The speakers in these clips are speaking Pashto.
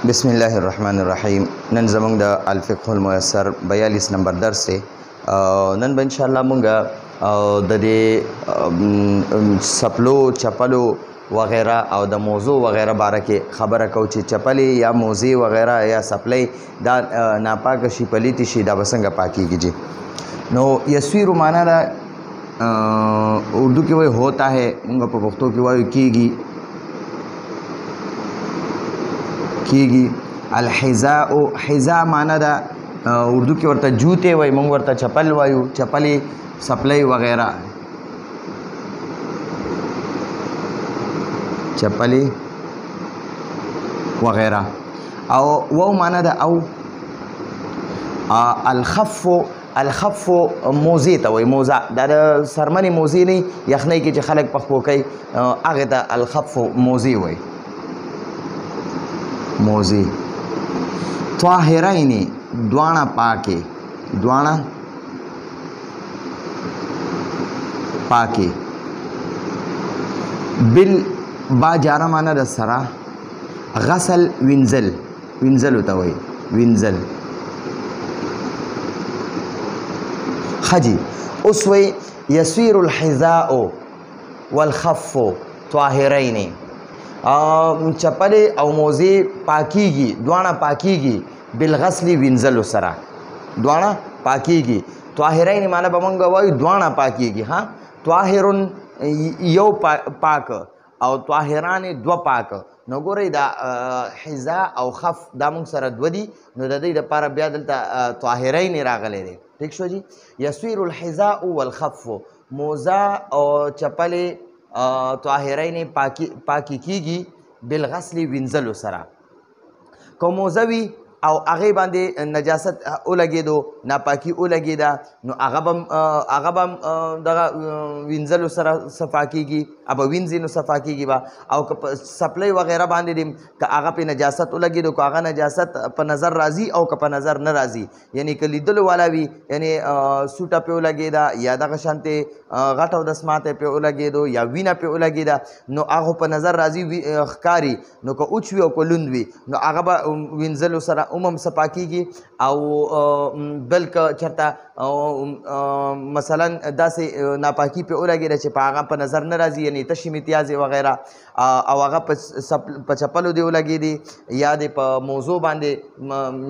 بسم الله الرحمن الرحیم. نن زمونږ د الفقه الميسر 42 نمبر درس دی. نن به ان شاء الله مونږ د دې سپلو چپلو وغیرہ او د موضوع وغیرہ باره کې خبره کو چې چپلې یا موزي وغیرہ یا سپلې دا ناپاک شي پلیتی شي دا بسنګ پاکیږي. نو یسویر معنا دا اردو کې وای ہوتا ہے، مونږ په پښتو کې وایو کیږي. الحذاء حذاء معنا دا اردو کې ورته جوته وای، مونږ ورته چپل وایو، چپلې سپلې وغیرہ. چپلې وغیرہ او و معنا دا او الخف موزی ته وای، موزه دا د سرمنې موزی نه یخنۍ کې چې خلک پخپو کوي هغه ته الخف موزی وای. موزی طاهرین دوانا پاکي، دوانا پاکي. بل با جارا معنا د سرا، غسل وینزل، وینزل ته وای، وینزل. خجی اوس وای یسیر الحذاء والخف طاهرین، چپلې او موزي پاکیږي، دواړه پاکیږي بالغسل وینځلو سره، دواړه پاکیږي. طاهرین معنا به مونږ وایو دواړه پاکیږي. ها، طاهرون یو پاک او طاهران دو پاک. نو ګورئ دا حذاء او خف دا مونږ سره دو دي، نو د دې دپاره بیا دلته طاهرین راغلی دی. ٹھیک شو جی. یسویر الحذاء والخف، موزه او چپلې طاهرین پاکی کیږي بالغسل وینځلو سره. که موزه وي او هغې باندې نجاست ولګېدو، ناپاکي ولګېده، نو هغه به دغه وینځلو سره صفا کېږي، به وینځي نو صفا کېږي به. او که په سپلۍ وغیره باندې دي که هغه پې نجاست ولګېدو، که هغه نجاست په نظر راځي او که په نظر نه راځي، یعنی که لیدلو والا وي، یعنی سوټه پې ولګېده یا دغه شانتې غټ او دسماتی پې ولګېدو یا وینه پې ولګېده، نو هغه په نظر راځي ښکاري. نو که اوچ وي او که لوند وي، نو هغه به وینځلو سره هم صفا کېږي. او بل که چېرته مثلا داسې ناپاکي پې ولګېده چې په هغه په نظر نه راځي، یعنې تشې متیازې وغیره، او هغه په چپلو دې ولګېدې یا دې په موضوع باندې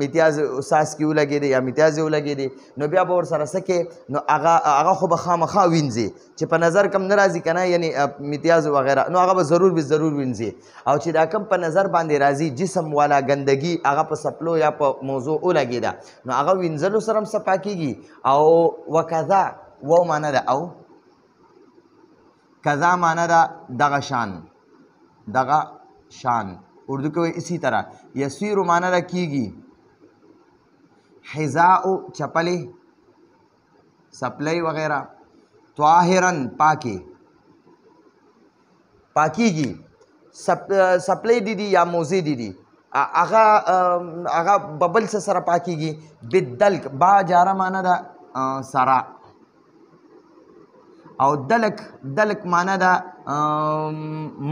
متیازې ساس کې ولګېدې یا متیازې ولګېدې، نو بیا به ورسره څه کې، نو هغه خو به خامخا وینځي چې په نظر کم نه راځي که نه، یعنې متیاز وغیره، نو هغه به ضرور وینځي. او چې دا کم په نظر باندې راځي جسم والا ګندګي هغه په سپلو یا په موضوع ولګېده، نو هغه وینځلو سره هم صفا کېږي. او وکذا و معنا ده او، کذا معنا ده دغه شان، دغه شان اردو کې وایي اسی طرح. یسیر معنا ده کېږي، حذاء چپلې سپلۍ وغیرہ، طاهرن پاکي، پاکیږي. سپلۍ دي یا موزې دي هغه ببل څه سره پاکیږي. بالدلک با جاره معنا ده سرا، او دلک معنا ده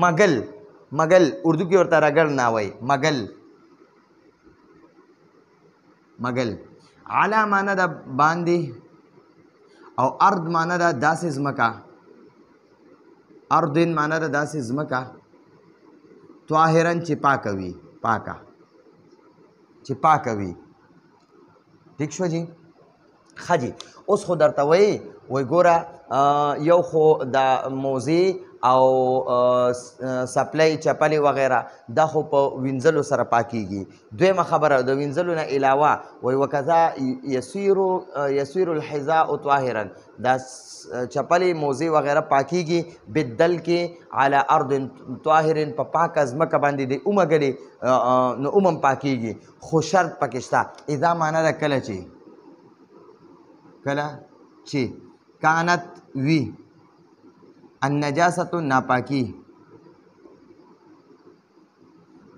مگل، مگل اردو کې ورته رګړ نه وایي، مگل، مگل. علا معنا ده باندې، او ارض معنا ده داسې ځمکه، اردن معنا ده داسې ځمکه. طاهرن چې پاکه وي، پاکه چې پاکه وي. ٹھیک شو جی. ښه جی. اوس خو درته وایي ګوره یو خو د موزې او سپلۍ چپلې وغیره دا خو په وینځلو سره پاکیږي. دویمه خبره د وینځلو نه علاوه وایي وکذا یسیر الحذاء طاهرا، دا چپلې موزې وغیره پاکیږي بالدلک علی ارض طاهر، په پاکه ځمکه باندې د ومږلې نو هم پاکیږي. خو شرط پکې شته. اذا معنا ده کله چې کانت وی النجاست ناپاکی،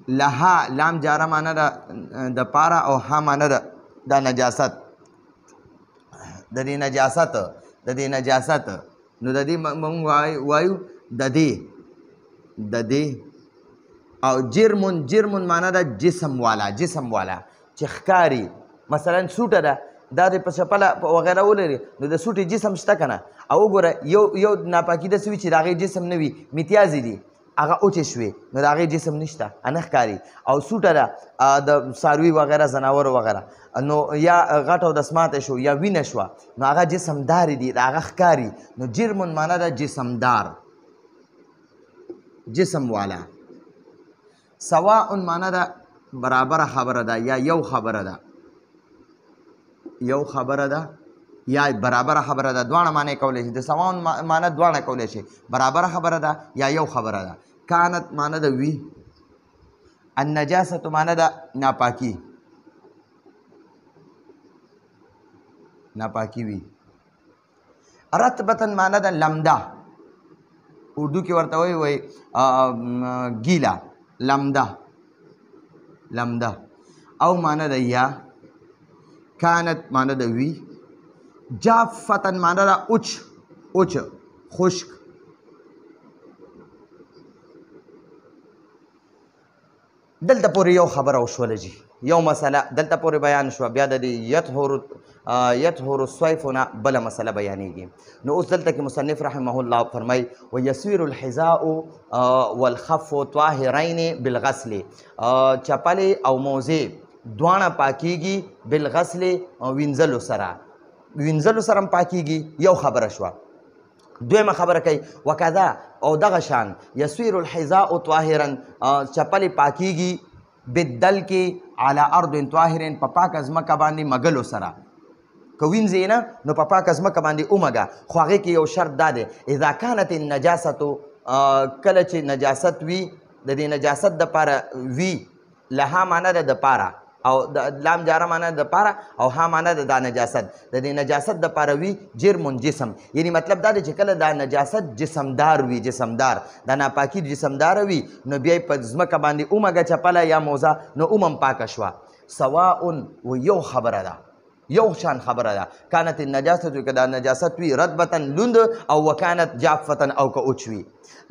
لها لام جاره معنا ده د پاره او ها معنا ده د نجاست، د دې نجاست نو د دې مونږ وایو د دې او جرمون معنا ده جسم والا چې ښکاري. مثلا سوټه ده دا د په چپله وغیره ولري نو د سوټې جسم شته که نه. او وګوره یو ناپاکي داسې وي چې د هغې جسم نه وي، میتیازې دي هغه اوچې شوې نو د هغې جسم نشته نه ښکاري. او سوټه ده د څاروي وغیره زناور وغیره نو یا غټ او دسماته شو یا وینه شوه نو هغه جسمدارې دي د هغه ښکاري. نو جرمون معنا ده جسمدار، جسم والا. سواء معنا ده برابره خبره ده یا یو خبره ده، یو خبره ده یا برابره خبره ده. دواړه معنی کولی شي. د سواء معنی دواړه کولی شي، برابره خبره ده یا یو خبره ده. کانت معنی ده وی، النجاست معنی ده ناپاکی، ناپاکی وی. رطبتن معنی ده لمده، اردو کې ورته وایي ګیله، لمده. او معنی ده یا. کانت معنی ده وی. جافتن معنی ده اوچ، خشک. دلته پورې یو خبره وشوله جي، یو مسله دلته پورې بیان شوه. بیا د یطهر الصیف نه بله مسله بیانېږي. نو اوس دلته کې مصنف رحمه الله فرمایي ویسویر الحذاء والخف طاهرین بالغسل. چپلې او موزې دواړه پاکیږي بالغسل وینځلو سره، وینځلو سره هم پاکیږي. یو خبره شوه. دویمه خبره کوي وکذا او دغه شان یسویر الحذاء طاهرا، چپلې پاکیږي بالدلک علی ارض طاهر، په پاکه ځمکه باندې مګلو سره. که وینځې نه نو په پاکه ځمکه باندې ومږه. خو هغې کې یو شرط دا دی اذا کانت النجاست، کله چې نجاست وي د دې نجاست دپاره وي، لها معنه ده دپاره او د لام جاره معنی د پاره او ها معنی د نجاست. د دې نجاست د پاره وي جرم جسم، یعنی مطلب دا دی چې کله دا نجاست جسمدار وي، جسمدار دا ناپاکي جسمدار وي نو بیا په ځمکه باندې اومږه چپله یا موزه نو اومم پاکه شوه. سواء و یو خبره ده، یو شان خبره ده. کانت النجاست که دا نجاست وي رطبتا لوند او وکانت جافتا او که اوچ وي.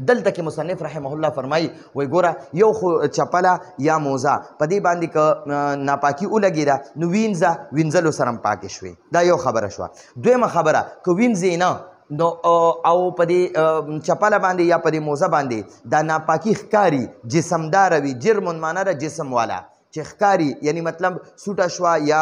دلته کې مصنف رحمه الله فرمایي وایي ګوره یو خو چپله یا موزه په دې باندې که ناپاکي ولګېده نو وینځلو سره هم پاکې شوې. دا یو خبره شوه. دویمه خبره که وینځې نه نو او په دې چپله باندې یا په دې موزه باندې دا ناپاکي ښکاري، جسمداره وي. جرمون معنا ده جسم والا چې ښکاري، یعنی مطلب سوټه شوه یا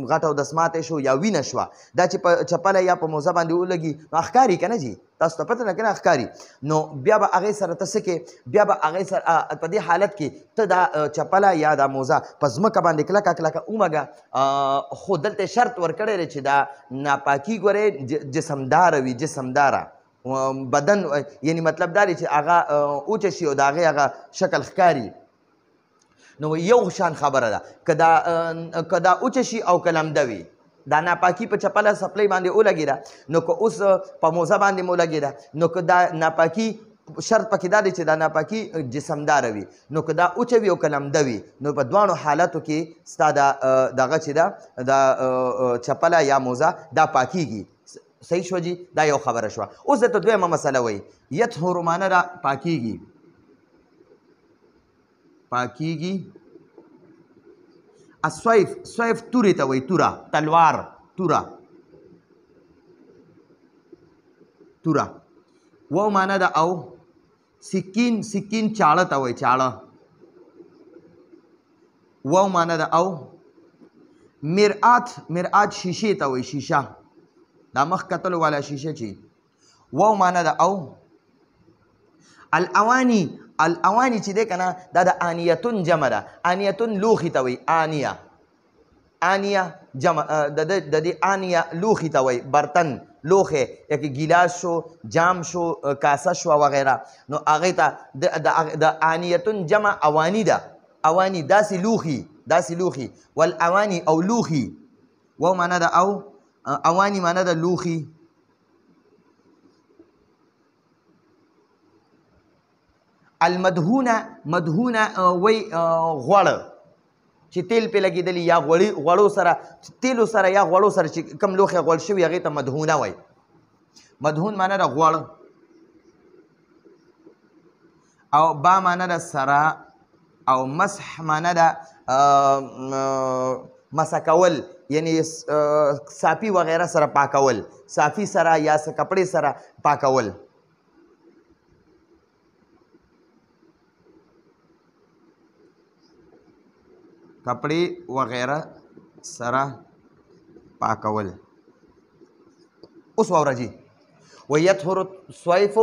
غټ او دسماته شو یا وینه شوه، دا چې په چپله یا په موزه باندې ولګي نو ښکاري که نه جي، تاسو ته پته نه که نه ښکاري. نو بیا به هغې سره ته څه کې، بیا به هغې سره په دې حالت کې ته دا چپله یا دا موزه په ځمکه باندې کلکه ومږه. خو دلته شرط ورکړی دی چې دا ناپاکي ګورې جسمداره وي، جسمداره بدن، یعنی مطلب دا دی چې هغه اوچه شي او د هغې هغه شکل ښکاري. نو یو شان خبره ده که دا اوچه شي او که لمده وي. دا ناپاکي په چپله سپلۍ باندې ولګېده نو که اوس په موزه باندې مو لګېده نو که دا ناپاکي شرط پکې دا دی چې دا ناپاکي جسمداره وي. نو که دا اوچه وي او که لمده وي نو په دواړو حالتو کې ستا دغه چې ده دا چپله یا موزه دا پاکیږي. صحیح شوه جي؟ دا یو خبره شوه. اوس درته دویمه مسله وایي یطهر معنه ده پاکیږي، پاکیږي. الصیف، صیف تورې ته وایي، توره، تلوار، توره. و معنی ده او. سکین چاړه ته وایي، چاړه. و معنی ده او. مرآت شیشې ته وایي، شیشه، دا مخ کتلو والا شیشه چی. و معنی ده او. الاوانی چې دی که نه دا د آنیتون جمع ده. آنیتون لوښي ته وایي، آنیه جمع د دې آنیه لوښي ته وایي، برتن، لوښی، یکې ګیلاس شو، جام شو، کاسه شوه وغیره. نو هغې ته د آنیتون جمع اوانی ده. اوانی داسې لوښي، والاوانی او لوښي. و معنی ده او. اوانی معنی ده لوښي. المدهونه وی غوړ چې تیل پې لګېدلي یا غوړو سره، تیلو سره یا غوړو سره چې کوم لوښی غوړ شوي هغې ته مدهونه وایي. مدهون معنی ده غوړ. او با معنی ده سره، او مسح معنا ده مسح کول یعنی صافي وغیره سره پاکول، صافي سره یا کپڑے سره پاکول. کپڑے وغیره سره پاکول. اوس واوره جی ويطهر الصيف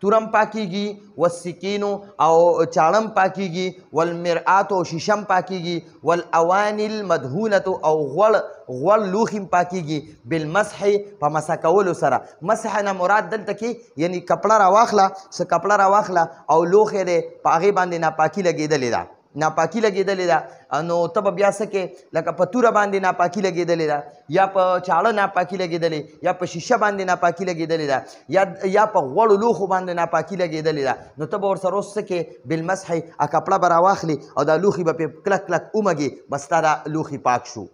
تورم پاکیږي، والسکینو او چاړم پاکیږي، والمرآت او شیشم پاکیږي، والاواني المدهونه او غوړ لوښي پاکیږي، بالمسح په مسح کولو سره. مسح نه مراد دلته کې یعنی کپړه راواخله، څه کپړه راواخله او لوښی دی په هغې باندې ناپاکي لګېدلې ده، ناپاکي لګېدلې ده، نو ته به بیا څه کې لکه په توره باندې ناپاکي لګېدلې ده، یا په چاړه ناپاکي لګېدلې، یا په شیشه باندې ناپاکي لګېدلې ده، یا په غوړو لوښو باندې ناپاکي لګېدلې ده، نو ته به ورسره اوس څه کې بالمسح کپړه به راواخلې او دا لوښي به پرې کلک کلک ومږې، بس تا دا لوښي پاک شو.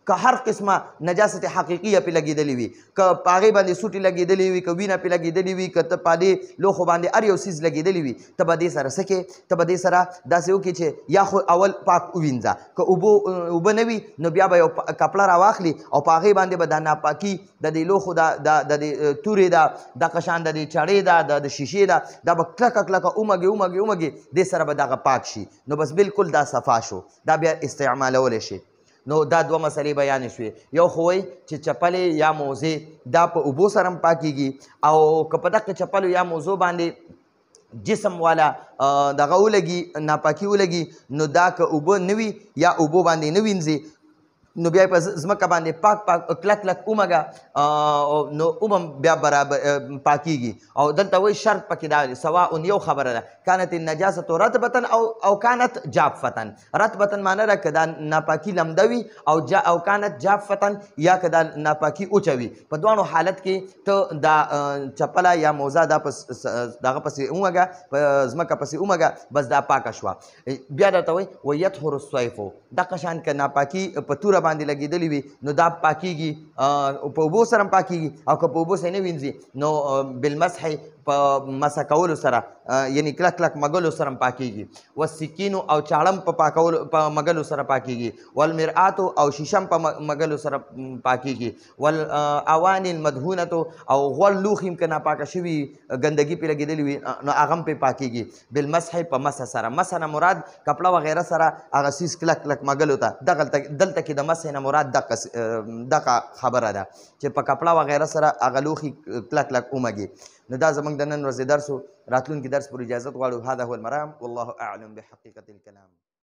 که هر قسمه نجاست حقیقیه پې لګېدلې وي، که په هغې باندې سوټې لګېدلې وي، که وینه پې لګېدلې وي، که ته په دې لوښو باندې هر یو څیز لګېدلی وي، ته به دې سره څه کې، ته به دې سره داسې وکړې چې یا خو اول پاک ووینځه، که اوبه نه وي نو بیا به یو کپړه راواخلي او په هغې باندې به دا ناپاکي د دې لوښو د دې تورې ده، دغه شان د دې چړې ده، د شیشې ده، دا به کلکه کلکه ومږې دې سره به دغه پاک شي، نو بس بالکل دا صفا شو، دا بیا استعمالولی شي. نو دا دوه مسلې بیانې شوې. یو خو وایي چې چپلې یا موزې دا په اوبو سره هم پاکېږي، او که په دغه چپلو یا موزو باندې جسم والا دغه ولګي، ناپاکي ولګي، نو دا که اوبه نه وي یا اوبو باندې نه وینځي نو بیا په ځمکه باندې پاک کلک کلک ومږه نو اوم بیا برابر پاکیږي. او دلته وایي شرط پکې دا دی، سواء یو خبره ده، کانت النجاسة رطبة او کانت جافة. رطبة معنی ده که دا ناپاکي لمده وي، او کانت جافة یا که دا ناپاکي اوچه وي، په دواړو حالت کې ته دا چپله یا موزه دا دغه پسې ومږه، په ځمکه پسې ومږه، بس دا پاکه شوه. بیا درته وایي ويطهر الصيف، دغه شان که ناپاکي په توره باندې لګېدلې وي نو دا پاکیږي، په اوبو سره هم پاکیږي، او که په اوبو سره نه وینځي نو بالمسح په مسح کولو سره یعنی کلک کلک مږلو سره هم پاکیږي. والسکینو او چاړم په مږلو سره پاکیږي، والمرآت او شیشم په مږلو سره پاکیږي، والاواني المدهونه او غوړ لوښي هم که ناپاکه شوي ګندګي پرې لګېدلې وي نو هغه هم پرې پاکیږي. بالمسح په مسح سره. مسح نه مراد کپړه وغیره سره هغه څیز کلک کلک مږلو ته، دلته کې د مسح نه مراد دغه خبره ده چې په کپړه وغیره سره هغه لوښي کلک کلک ومږي. نو دا زموږ د نن ورځې درس و. راتلونکي درس پر اجازت غواړو. هذا هو المرام والله اعلم بحقیقت الکلام.